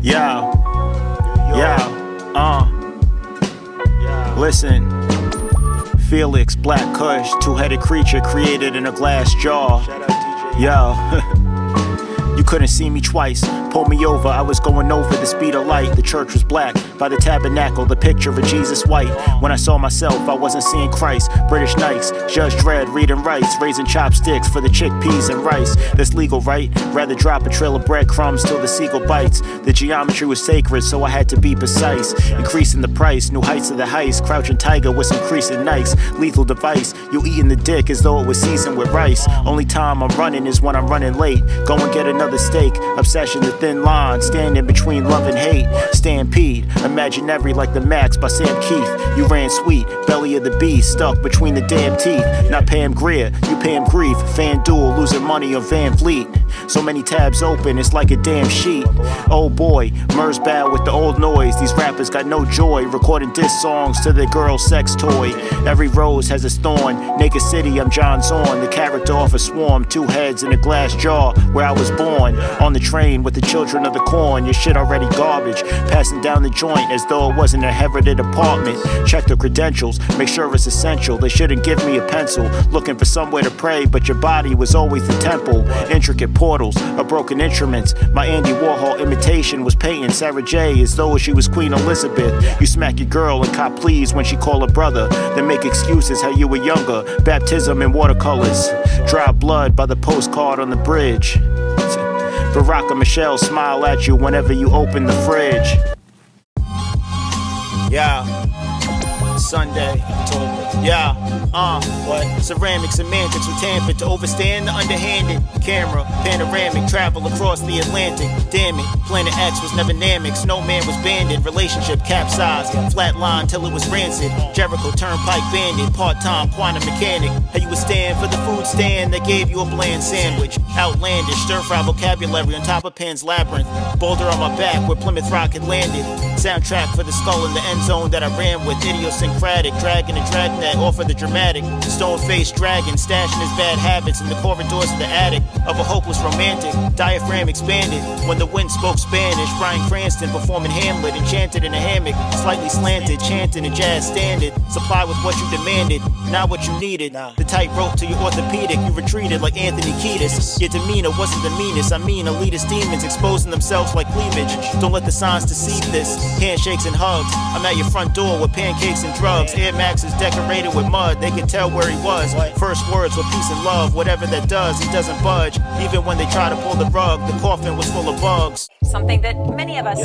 Yeah, listen. Felix, Blaq Kush, two-headed creature created in a glass jar. Yo. You couldn't see me twice, pulled me over, I was going over the speed of light. The church was black, by the tabernacle, the picture of Jesus white. When I saw myself, I wasn't seeing Christ. British Knights, Judge Dredd, reading rights, raising chopsticks for the chickpeas and rice. That's legal, right? Rather drop a trail of breadcrumbs till the seagull bites. The geometry was sacred, so I had to be precise. Increasing the price, new heights of the heist. Crouching tiger with some creasing nights. Lethal device, you eating the dick as though it was seasoned with rice. Only time I'm running is when I'm running late. Go and get another steak, obsession, the thin line, standing between love and hate. Stampede, imaginary like the Max by Sam Keith. You ran sweet, belly of the beast, stuck between the damn teeth. Not Pam Grier, you Pam Grief. FanDuel, losing money on Van Vliet. So many tabs open, it's like a damn sheet. Oh boy, Murs bow with the old noise. These rappers got no joy, recording diss songs to their girl's sex toy. Every rose has its thorn. Naked City, I'm John Zorn, the character off a swarm. Two heads in a glass jar, where I was born. On the train with the children of the corn. Your shit already garbage, passing down the joint as though it wasn't a inherited apartment. Check the credentials, make sure it's essential. They shouldn't give me a pencil, looking for somewhere to pray, but your body was always the temple. Intricate portals of broken instruments. My Andy Warhol imitation was painting Sarah J as though she was Queen Elizabeth. You smack your girl and cop please when she call her brother, then make excuses how you were younger. Baptism in watercolors, dry blood by the postcard on the bridge. Barack and Michelle smile at you whenever you open the fridge. Yeah, Sunday. Yeah, what? Ceramic semantics were tampered to overstand the underhanded. Camera, panoramic, travel across the Atlantic. Damn it, Planet X was never Namek. Snowman was banded, relationship capsized, flatline till it was rancid. Jericho turnpike bandit, part-time quantum mechanic. How you would stand for the food stand that gave you a bland sandwich. Outlandish, stir-fry vocabulary on top of Pan's Labyrinth. Boulder on my back where Plymouth Rock had landed. Soundtrack for the skull in the end zone that I ran with. Idiosyncratic, dragging and dragnet off of the dramatic. Stone-faced dragon stashing his bad habits in the corridors of the attic of a hopeless romantic. Diaphragm expanded when the wind spoke Spanish. Bryan Cranston performing Hamlet, enchanted in a hammock, slightly slanted, chanting a jazz standard. Supply with what you demanded, not what you needed. The tightrope to your orthopedic, you retreated like Anthony Kiedis. Your demeanor wasn't the meanest, I mean elitist demons exposing themselves like cleavage. Don't let the signs deceive this. Handshakes and hugs, I'm at your front door with pancakes and drugs. Air Max is decorated with mud, they could tell where he was. First words were peace and love, whatever that does, he doesn't budge. Even when they try to pull the rug, the coffin was full of bugs. Something that many of us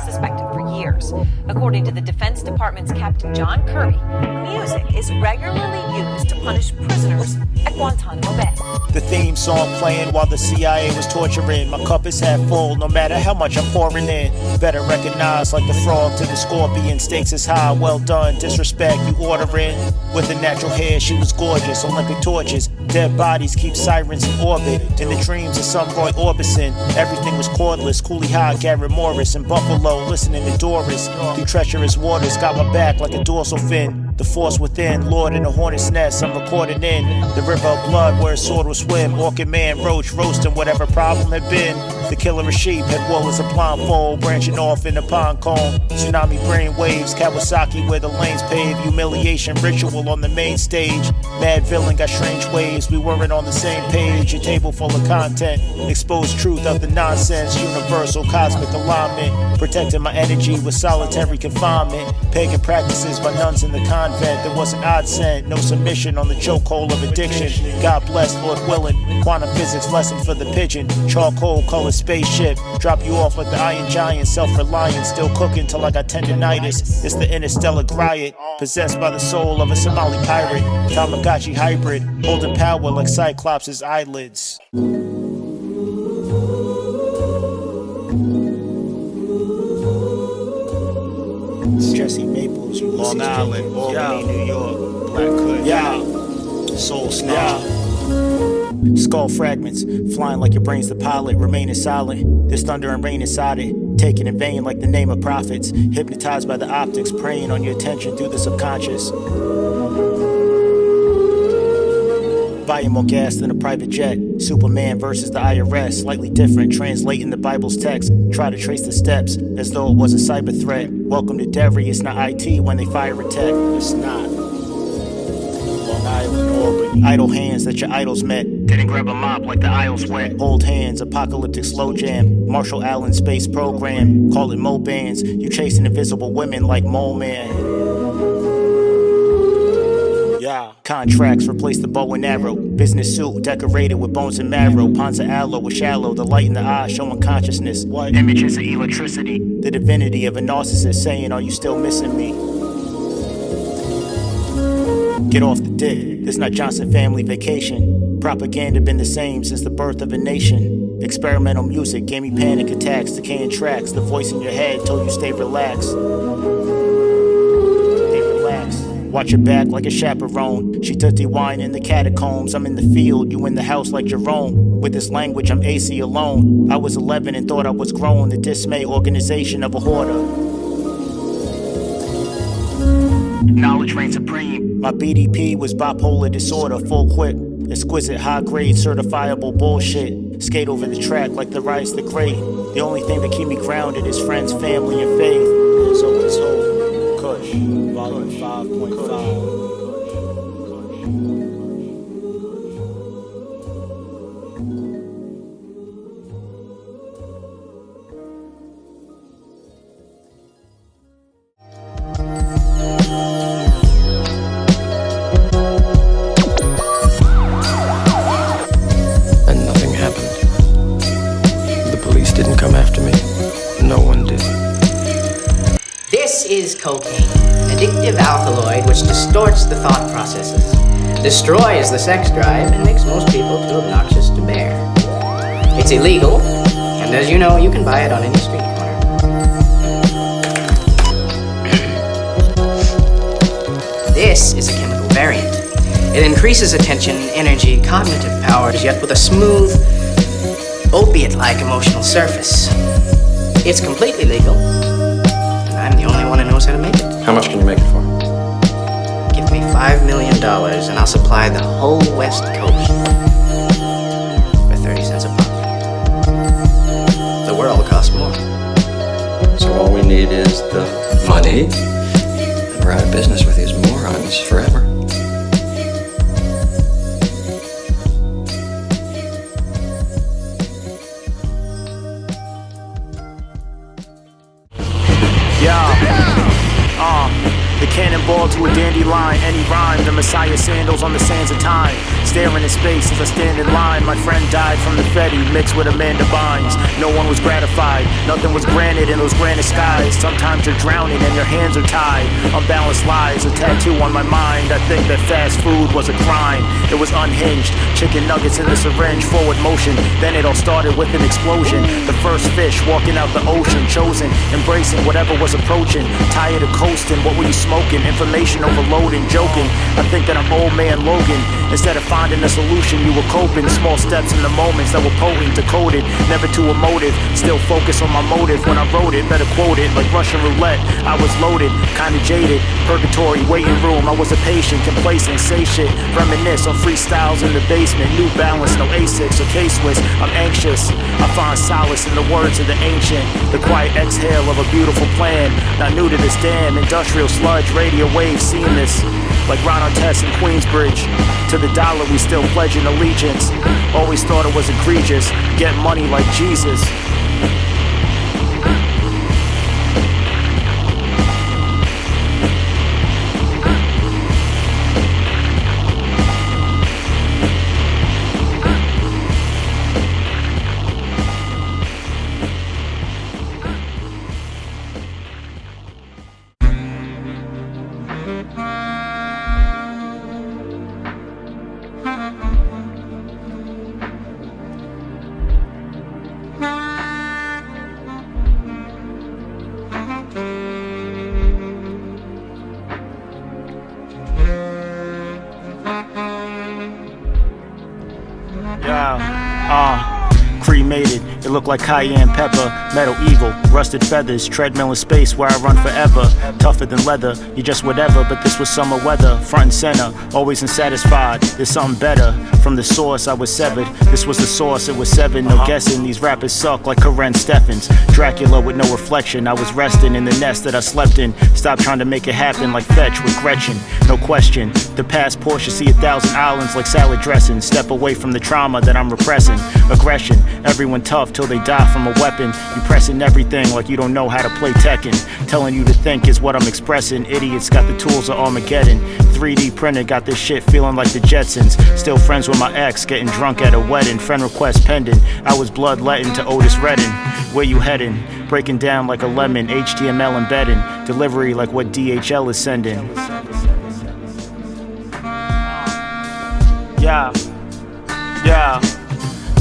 suspected for years. According to the Defense Department's Captain John Kirby, music is regularly used to punish prisoners at Guantanamo Bay. The theme song playing while the CIA was torturing. My cup is half full, no matter how much I'm pouring in. Better recognize like the frog to the scorpion. Stakes is high, well done, disrespect you ordering. With the natural hair, she was gorgeous. Olympic torches, dead bodies keep sirens in orbit. In the dreams of some Roy Orbison, everything was cordless. Cooley High, Garrett Morris, and Buffalo, listening to Doris. Through treacherous waters, got my back like a dorsal fin. The force within, Lord in a hornet's nest, I'm recording in the river of blood where a sword will swim. Orchid man, roach, roasting whatever problem had been. The killer of sheep had wool as a blindfold, branching off in a pond cone. Tsunami brain waves, Kawasaki where the lanes paved. Humiliation ritual on the main stage. Mad villain got strange ways, we weren't on the same page. A table full of content, exposed truth of the nonsense. Universal cosmic alignment, protecting my energy with solitary confinement. Pagan practices by nuns in the convent. There was an odd scent, no submission on the chokehold of addiction. God bless, Lord willing. Quantum physics lesson for the pigeon. Charcoal colored spaceship, drop you off like the Iron Giant. Self-reliant, still cooking till I got tendinitis. It's the interstellar griot, possessed by the soul of a Somali pirate. Tamagotchi hybrid, holding power like Cyclops' eyelids. Jesse Maples, Long Island, Albany, New York, Blaq Kush, Soul Snob. Skull fragments, flying like your brain's the pilot, remaining silent. There's thunder and rain inside it, taken in vain like the name of prophets. Hypnotized by the optics, preying on your attention through the subconscious. buying more gas than a private jet. Superman versus the IRS, slightly different, translating the Bible's text. Try to trace the steps as though it was a cyber threat. Welcome to Derry, it's not IT when they fire a tech. It's not. Long Island, Albany. Idle hands that your idols met. Didn't grab a mop like the aisles wet. Hold hands, apocalyptic slow jam. Marshall Allen space program. Call it Mo bands. You chasing invisible women like Mole Man. Yeah. Contracts replace the bow and arrow. Business suit decorated with bones and marrow. Ponds of aloe with shallow. The light in the eye showing consciousness. What? Images of electricity. The divinity of a narcissist saying, are you still missing me? Get off the dick. This not Johnson family vacation. Propaganda been the same since the birth of a nation. Experimental music gave me panic attacks, decaying tracks. The voice in your head told you stay relaxed. Stay relaxed. Watch your back like a chaperone. She dirty wine in the catacombs. I'm in the field, you in the house like Jerome. With this language, I'm AC alone. I was 11 and thought I was grown. The dismay organization of a hoarder. Knowledge reigns supreme. My BDP was bipolar disorder, full quick. Exquisite, high grade, certifiable bullshit. Skate over the track like the Rise the Great. The only thing that keep me grounded is friends, family, and faith. So it's Blaq Kush, volume 5.5. This is cocaine, an addictive alkaloid which distorts the thought processes, destroys the sex drive, and makes most people too obnoxious to bear. It's illegal, and as you know, you can buy it on any street corner. This is a chemical variant. It increases attention, energy, cognitive powers, yet with a smooth, opiate-like emotional surface. It's completely legal. I'm the only one who knows how to make it. How much can you make it for? Give me $5 million and I'll supply the whole West Coast for 30 cents a pop. The world costs more. So all we need is the money, and we're out of business with these morons forever. The cannonball to a dandelion, any rhyme, the Messiah sandals on the sands of time. Staring in space as I stand in line. My friend died from the Fetty, mixed with Amanda Bynes. No one was gratified, nothing was granted in those granite skies. Sometimes you're drowning and your hands are tied. Unbalanced lies, a tattoo on my mind. I think that fast food was a crime. It was unhinged, chicken nuggets in the syringe, forward motion. Then it all started with an explosion. The first fish walking out the ocean, chosen, embracing whatever was approaching. Tired of coasting, what were you smoking? Information overloading, joking. I think that I'm old man Logan. Instead of finding a solution, you were coping. Small steps in the moments that were potent, decoded, never too emotive. Still focused on my motive when I wrote it. Better quote it like Russian roulette. I was loaded, kinda jaded. Purgatory, waiting room. I was a patient, complacent, say shit. Reminisce on freestyles in the basement. New Balance, no Asics or K-Swiss. I'm anxious. I find solace in the words of the ancient. The quiet exhale of a beautiful plan. Not new to this damn industrial sludge. Radio waves seen this. Like Ron Artest in Queensbridge. To the dollar we still pledging allegiance. Always thought it was egregious. Get money like Jesus. It looked like cayenne pepper, metal eagle, rusted feathers, treadmill in space where I run forever. Tougher than leather, you just whatever, but this was summer weather. Front and center, always unsatisfied. There's something better. From the source I was severed. This was the source, it was seven. No guessing, these rappers suck like Karen Steffens. Dracula with no reflection. I was resting in the nest that I slept in. Stop trying to make it happen like Fetch with Gretchen. No question, the passport should see 1,000 islands like salad dressing. Step away from the trauma that I'm repressing. Aggression, everyone tough till they die from a weapon. You pressing everything like you don't know how to play Tekken. Telling you to think is what I'm expressing. Idiots got the tools of Armageddon. 3D printer got this shit feeling like the Jetsons. Still friends with my ex, getting drunk at a wedding. Friend request pending. I was bloodletting to Otis Redding. Where you heading? Breaking down like a lemon. HTML embedding. Delivery like what DHL is sending. Yeah.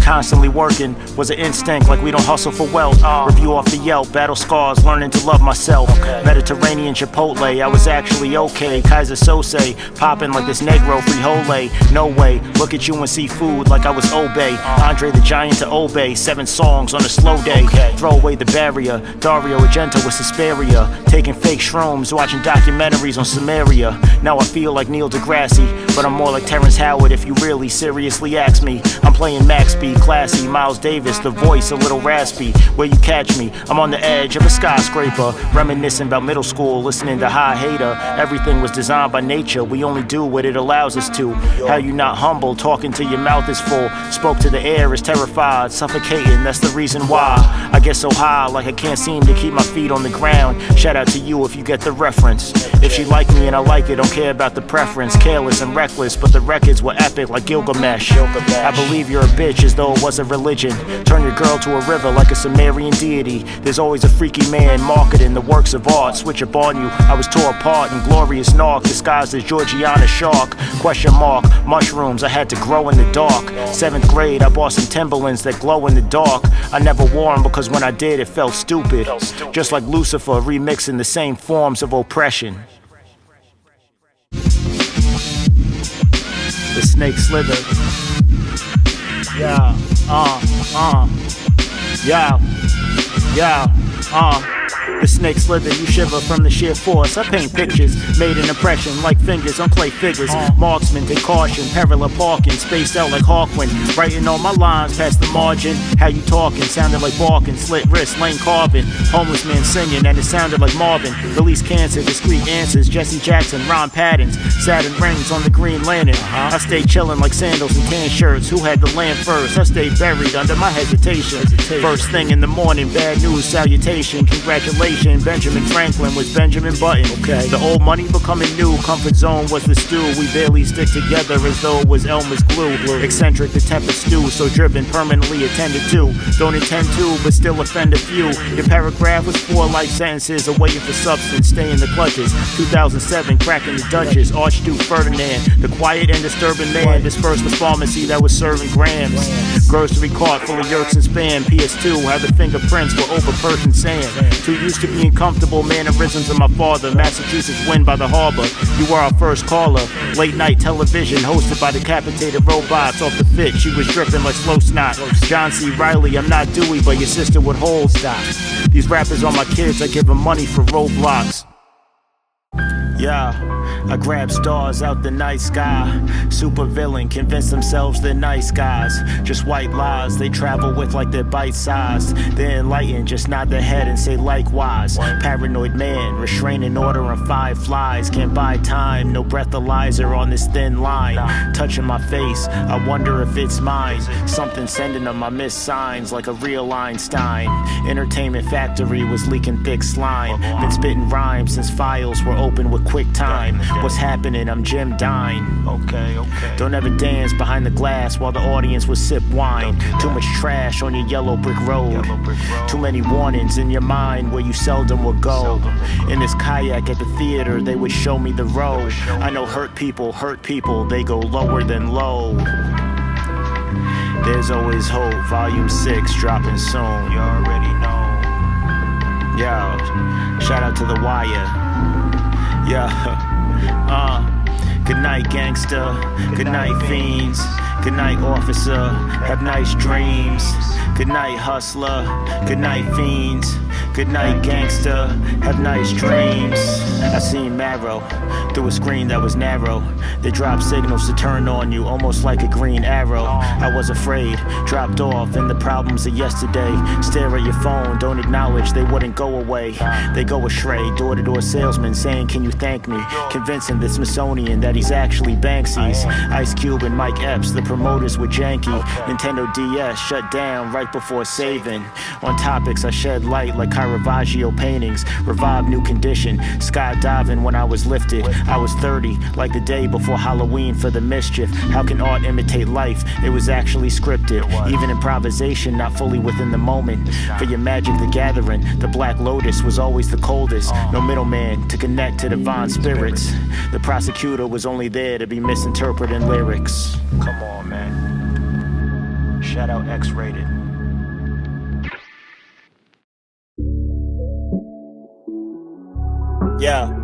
Constantly working was an instinct like we don't hustle for wealth. Review off the Yelp, battle scars, learning to love myself. Mediterranean Chipotle, I was actually okay. Kaiser Sose, popping like this Negro Frijole. No way, look at you and see food like I was Obey. Andre the Giant to Obey, 7 songs on a slow day. Throw away the barrier, Dario Argento with Suspiria. Taking fake shrooms, watching documentaries on Samaria. Now I feel like Neil deGrasse, but I'm more like Terrence Howard if you really seriously ask me. I'm playing Max B, classy, Miles Davis, the voice a little raspy. Where you catch me, I'm on the edge of a skyscraper, reminiscing about middle school, listening to High Hater. Everything was designed by nature, we only do what it allows us to. How you not humble, talking till your mouth is full. Spoke to the air, is terrified, suffocating, that's the reason why I get so high, like I can't seem to keep my feet on the ground. Shout out to you if you get the reference. If she like me and I like it, don't care about the preference. Careless and reckless, but the records were epic like Gilgamesh. I believe you're a bitch as though it was a religion. Turn your girl to a river like a Sumerian deity. There's always a freaky man marketing the works of art. Switch up on you, I was tore apart in glorious narc, disguised as Georgiana Shark. Question mark, mushrooms I had to grow in the dark. 7th grade, I bought some Timberlands that glow in the dark. I never wore them because when I did it felt stupid. Just like Lucifer remixing the same forms of oppression. The snake slithered. Yeah, The snake slither, you shiver from the sheer force. I paint pictures, made an impression like fingers on play figures. Marksman, take caution, parallel parking, spaced out like Hawkwind. Writing all my lines past the margin. How you talking? Sounded like barking, slit wrist, lane carving. Homeless man singing, and it sounded like Marvin. Release cancer, discreet answers. Jesse Jackson, rhyme patterns. Saturn rings on the Green Lantern. I stay chilling like sandals and tan shirts. Who had the land first? I stay buried under my hesitation. First thing in the morning, bad news salutation. Congratulations, Benjamin Franklin was Benjamin Button. The old money becoming new. Comfort zone was the stew. We barely stick together as though it was Elmer's glue. Eccentric, the temper stew. So driven, permanently attended to. Don't intend to, but still offend a few. Your paragraph was 4 life sentences. Awaiting for substance, stay in the clutches. 2007, cracking the Duchess. Archduke Ferdinand, the quiet and disturbing man. Dispersed the pharmacy that was serving grams. Grocery cart full of yerks and spam. PS2, how the fingerprints were over Persian sand. Too used to being comfortable, mannerisms of my father. Massachusetts wind by the harbor. You were our first caller. Late night television hosted by decapitated robots. Off the fit, she was dripping like slow snot. John C. Reilly, I'm not Dewey, but your sister would hold. Stop. These rappers are my kids, I give them money for roadblocks. Yeah, I grab stars out the night sky. Super villain, convince themselves they're nice guys. Just white lies they travel with like they're bite-sized. They're enlightened, just nod their head and say likewise. Paranoid man, restraining order on 5 flies. Can't buy time, no breathalyzer on this thin line. Touching my face, I wonder if it's mine. Something sending them my missed signs like a real Einstein. Entertainment factory was leaking thick slime. Been spitting rhymes since files were open with quick time. What's happening? I'm Jim Dine. Okay. Don't ever dance behind the glass while the audience will sip wine. Too much trash on your yellow brick road. Too many warnings in your mind where you seldom will go. In this kayak at the theater, they would show me the road. I know hurt people, they go lower than low. There's always hope, volume 6 dropping soon. You already know. Yo, shout out to The Wire. Yeah, good night gangsta, good night fiends. Good night, officer. Have nice dreams. Good night, hustler. Good night, fiends. Good night, gangster. Have nice dreams. I seen marrow through a screen that was narrow. They dropped signals to turn on you, almost like a green arrow. I was afraid, dropped off in the problems of yesterday. Stare at your phone, don't acknowledge they wouldn't go away. They go astray, door-to-door salesman saying, can you thank me? Convincing the Smithsonian that he's actually Banksy's. Ice Cube and Mike Epps, the promoters were janky. Nintendo DS shut down right before saving. On topics I shed light like Caravaggio paintings. Revive new condition, skydiving when I was lifted. I was 30, like the day before Halloween for the mischief. How can art imitate life? It was actually scripted. Even improvisation not fully within the moment. For your Magic the Gathering, the Black Lotus was always the coldest. No middleman to connect to divine spirits. The prosecutor was only there to be misinterpreting lyrics. Come on, man. Shout out X-Rated. Yeah.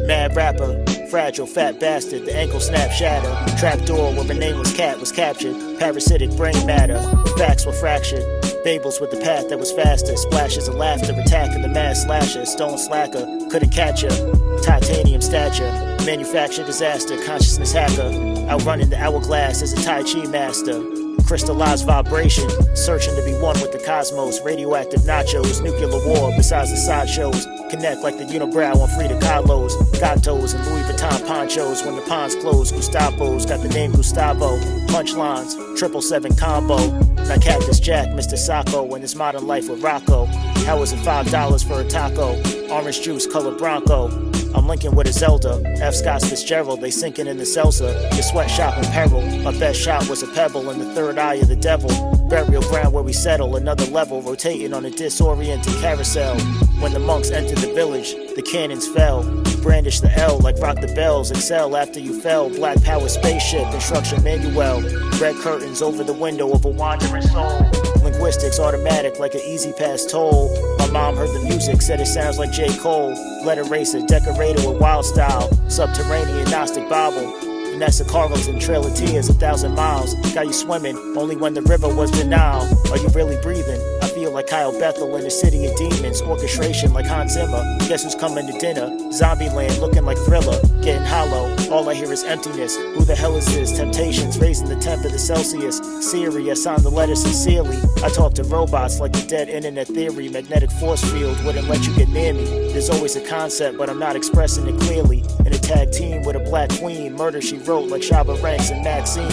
Mad rapper, fragile, fat bastard, the ankle snap shatter. Trapdoor where my nameless cat was captured. Parasitic brain matter, backs were fractured. Babels with the path that was faster. Splashes of laughter, attacking the mad slasher. Stone slacker, couldn't catch her. Titanium stature, manufactured disaster. Consciousness hacker, outrunning the hourglass as a Tai Chi master. Crystallized vibration, searching to be one with the cosmos. Radioactive nachos, nuclear war besides the sideshows. Connect like the unibrow on Frida Kahlo's. Gatos and Louis Vuitton ponchos. When the ponds close, Gustavo's got the name Gustavo. Punchlines, 777 combo. Not Cactus Jack, Mr. Sacco. In this modern life with Rocco. How was it $5 for a taco? Orange juice, color Bronco. I'm linking with a Zelda. F. Scott Fitzgerald, they sinking in the Celsa. Your sweatshop in peril. My best shot was a pebble in the third eye of the devil. Burial ground where we settle, another level, rotating on a disoriented carousel. When the monks entered the village, the cannons fell. Brandish the L like rock the bells. Excel after you fell. Black power spaceship, instruction manual. Red curtains over the window of a wandering soul. Linguistics automatic like an easy pass toll. My mom heard the music, said it sounds like J. Cole. Letter racer, decorator with wild style. Subterranean Gnostic Bible. Vanessa Carlton, Trail of Tears, 1,000 miles. Got you swimming, only when the river was the Nile. Are you really breathing? I feel like Kyle Bethel in the city of demons. Orchestration like Hans Zimmer. Guess who's coming to dinner? Zombieland looking like Thriller. Getting hollow, all I hear is emptiness. Who the hell is this? Temptations raising the temp of the Celsius. Siri, I signed the letter sincerely. I talk to robots like the dead internet theory. Magnetic force field wouldn't let you get near me. There's always a concept, but I'm not expressing it clearly. In a tag team with a black queen. Murder she wrote like Shabba Ranks and Maxine.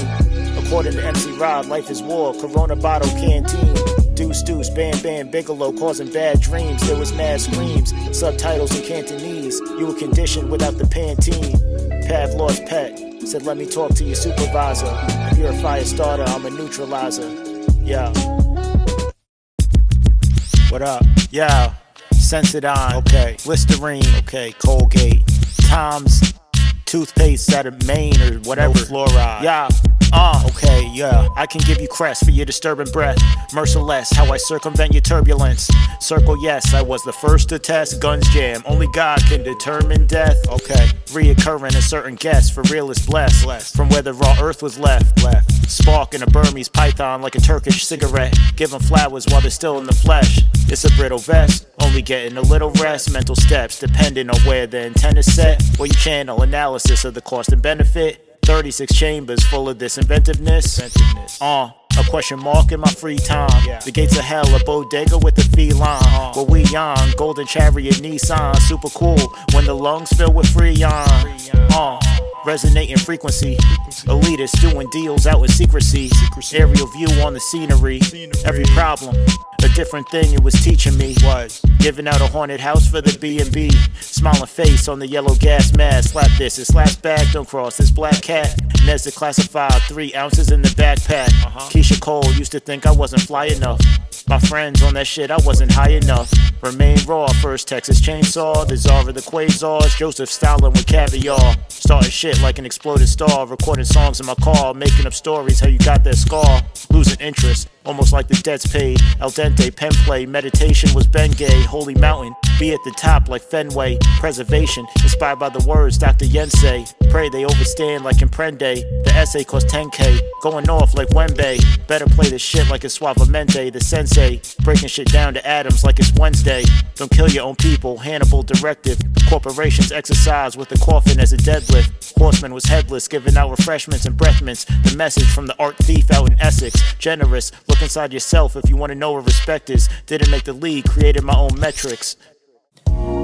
According to MC Rod, life is war. Corona bottle canteen. Deuce Deuce, Bam Bam Bigelow causing bad dreams. There was mad screams, subtitles in Cantonese. You were conditioned without the Pantene. Pavlov's pet said, let me talk to your supervisor. If you're a fire starter, I'm a neutralizer. Yeah. What up? Yeah. Sensodyne. Okay. Listerine. Okay. Colgate. Tom's toothpaste out of Maine or whatever. No fluoride. Yeah. Okay, yeah. I can give you crest for your disturbing breath. Merciless, how I circumvent your turbulence. Circle yes, I was the first to test. Guns jam, only God can determine death. Okay, reoccurring a certain guess. For real is blessed. From where the raw earth was left. Spark in a Burmese python like a Turkish cigarette. Give them flowers while they're still in the flesh. It's a brittle vest, only getting a little rest. Mental steps, depending on where the antenna set. Or you channel analysis of the cost and benefit. 36 chambers full of this inventiveness. A question mark in my free time. The gates of hell, a bodega with a feline. Where we on, golden chariot, Nissan. Super cool when the lungs fill with freon. Resonating frequency. Elitists doing deals out in secrecy. Aerial view on the scenery. Every problem, a different thing it was teaching me. Giving out a haunted house for the B&B. Smiling face on the yellow gas mask. Slap this, it slaps back, don't cross this black cat. Nesda classified, 3 ounces in the backpack. Keisha Cole used to think I wasn't fly enough. My friends on that shit, I wasn't high enough. Remain raw, first Texas chainsaw. The czar of the quasars, Joseph Stalin with caviar. Starting shit like an exploded star. Recording songs in my car, making up stories how you got that scar. Losing interest, almost like the debt's paid. Al dente, pen play, meditation was Bengay. Holy mountain, Be at the top like Fenway. Preservation, inspired by the words Dr. Yensei. Pray they overstand like Comprende. The essay cost 10K. Going off like Wembe. Better play this shit like it's Suavemente. The sensei, breaking shit down to atoms like it's Wednesday. Don't kill your own people, Hannibal directive. Corporations exercise with the coffin as a deadlift. Horseman was headless, giving out refreshments and breath mints. The message from the art thief out in Essex. Generous, look inside yourself if you want to know what respect is. Didn't make the league, created my own metrics.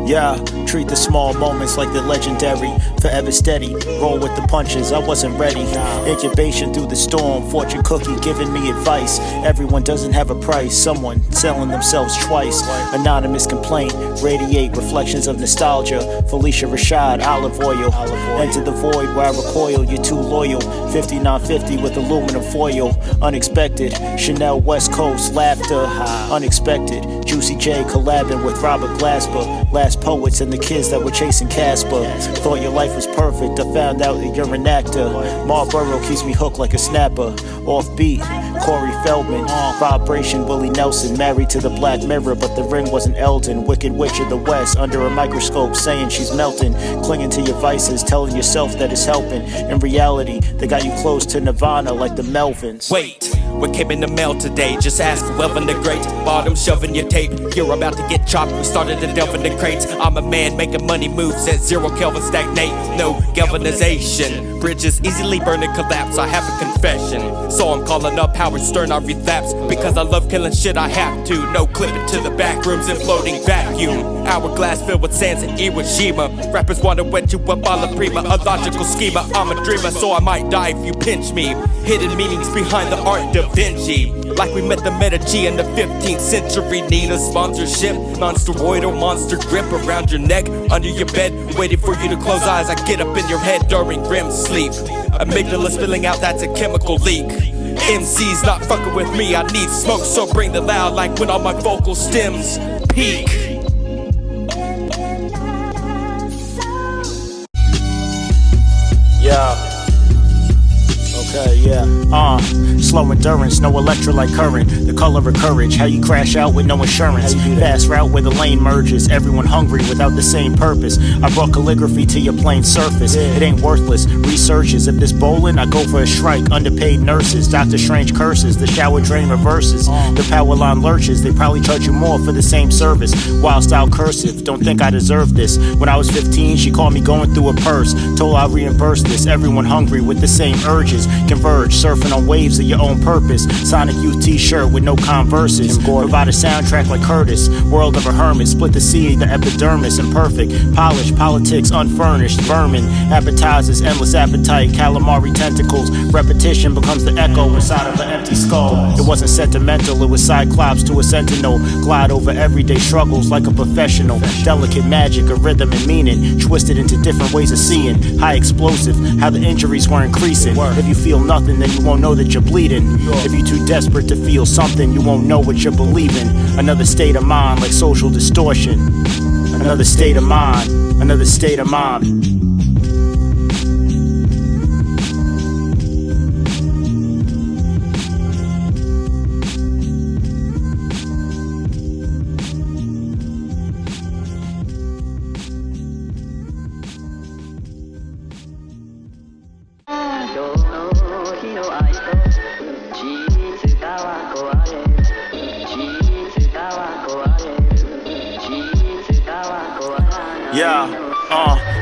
Yeah, treat the small moments like they're legendary. Forever steady, roll with the punches, I wasn't ready. Incubation through the storm, fortune cookie giving me advice. Everyone doesn't have a price, someone selling themselves twice. Anonymous complaint, radiate reflections of nostalgia. Felicia Rashad, olive oil. Enter the void where I recoil, you're too loyal. 5950 with aluminum foil. Unexpected, Chanel West Coast, laughter. Unexpected, Juicy J collabing with Robert Glasper. Last poets and the kids that were chasing Casper. Thought your life was perfect, I found out that you're an actor. Marlboro keeps me hooked like a snapper. Offbeat, Corey Feldman. Vibration, Willie Nelson. Married to the Black Mirror, but the ring wasn't Eldon. Wicked witch of the West, under a microscope, saying she's melting. Clinging to your vices, telling yourself that it's helping. In reality, they got you close to Nirvana like the Melvins. Wait, what came in the mail today? Just ask Welvin the Great. Bottom shoving your tape, you're about to get chopped. We started to delve in the crates. I'm a man making money moves at 0 Kelvin, stagnate, no galvanization. Bridges easily burn and collapse, I have a confession. So I'm calling up Howard Stern, I relapse. Because I love killing shit, I have to. No clipping to the back rooms and floating vacuum. Hourglass filled with sands and Iwo Jima. Rappers wanna wet you up all the prima. A logical schema, I'm a dreamer, so I might die if you pinch me. Hidden meanings behind the art Da Vinci. Like we met the Medici in the 15th century. Need a sponsorship, non-steroidal monster grip around your neck, under your bed, waiting for you to close eyes. I get up in your head during REM sleep. Amygdala spilling out, that's a chemical leak. MC's not fucking with me, I need smoke, so bring the loud like when all my vocal stems peak. Yeah. Okay, yeah. Slow endurance, no electrolyte current. The color of courage, how you crash out with no insurance. Fast route where the lane merges. Everyone hungry without the same purpose. I brought calligraphy to your plain surface. It ain't worthless. Researches. If this bowling, I go for a strike. Underpaid nurses, Dr. Strange curses. The shower drain reverses. The power line lurches. They probably charge you more for the same service. Wild style cursive. Don't think I deserve this. When I was 15, she called me going through a purse. Told I'll reimburse this. Everyone hungry with the same urges. Converge, surfing on waves of your own purpose. Sonic Youth t-shirt with no Converses. Provide a soundtrack like Curtis. World of a hermit, split the sea, the epidermis, imperfect. Polish, politics, unfurnished, vermin. Appetizers, endless appetite, calamari tentacles. Repetition becomes the echo inside of an empty skull. It wasn't sentimental, it was Cyclops to a sentinel. Glide over everyday struggles like a professional. Delicate magic, a rhythm and meaning. Twisted into different ways of seeing. High explosive, how the injuries were increasing. If you feel nothing, then you won't know that you're bleeding. If you're too desperate to feel something, you won't know what you're believing. Another state of mind like social distortion. Another state of mind, another state of mind.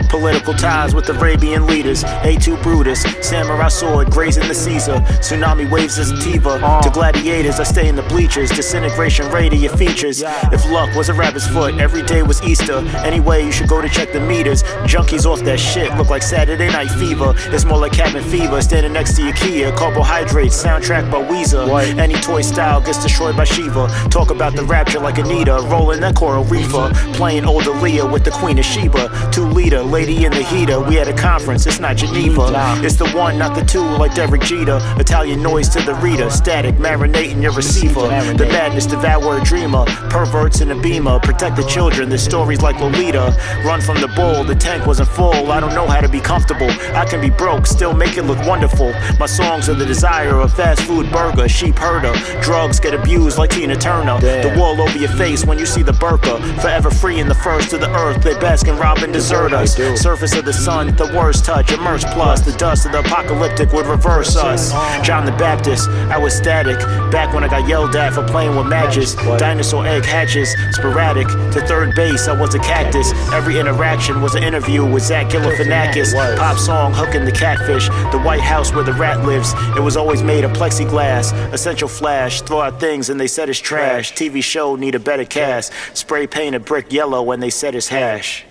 Political ties with Arabian leaders. A2 Brutus, samurai sword, grazing the Caesar. Tsunami waves as sativa. To gladiators, I stay in the bleachers. Disintegration rate of your features. If luck was a rabbit's foot, every day was Easter. Anyway, you should go to check the meters. Junkies off that shit, look like Saturday Night Fever. It's more like cabin fever, standing next to your Kia. Carbohydrates, soundtrack by Weezer. Any toy style gets destroyed by Shiva. Talk about the rapture like Anita, rolling that coral reefer. Playing older Leah with the Queen of Sheba. 2 liter, lady in the heater. We had a conference, it's not Geneva. It's the one, not the two, like Derek Jeter. Italian noise to the reader, static, marinating your receiver. The madness devour a dreamer, perverts in a beamer. Protect the children, there's stories like Lolita. Run from the bull, the tank wasn't full. I don't know how to be comfortable. I can be broke, still make it look wonderful. My songs are the desire of fast food burger, sheep herder. Drugs get abused like Tina Turner. The wall over your face when you see the burqa. Forever free and the first to the earth. They bask and rob and desert us. Surface of the sun, the worst touch, immerse plus. The dust of the apocalyptic would reverse us. John the Baptist, I was static. Back when I got yelled at for playing with matches. Dinosaur egg hatches, sporadic. To third base, I was a cactus. Every interaction was an interview with Zach Galifianakis. Pop song, hooking the catfish. The White House where the rat lives. It was always made of plexiglass. Essential flash, throw out things and they said it's trash. TV show need a better cast. Spray paint a brick yellow when they said it's hash.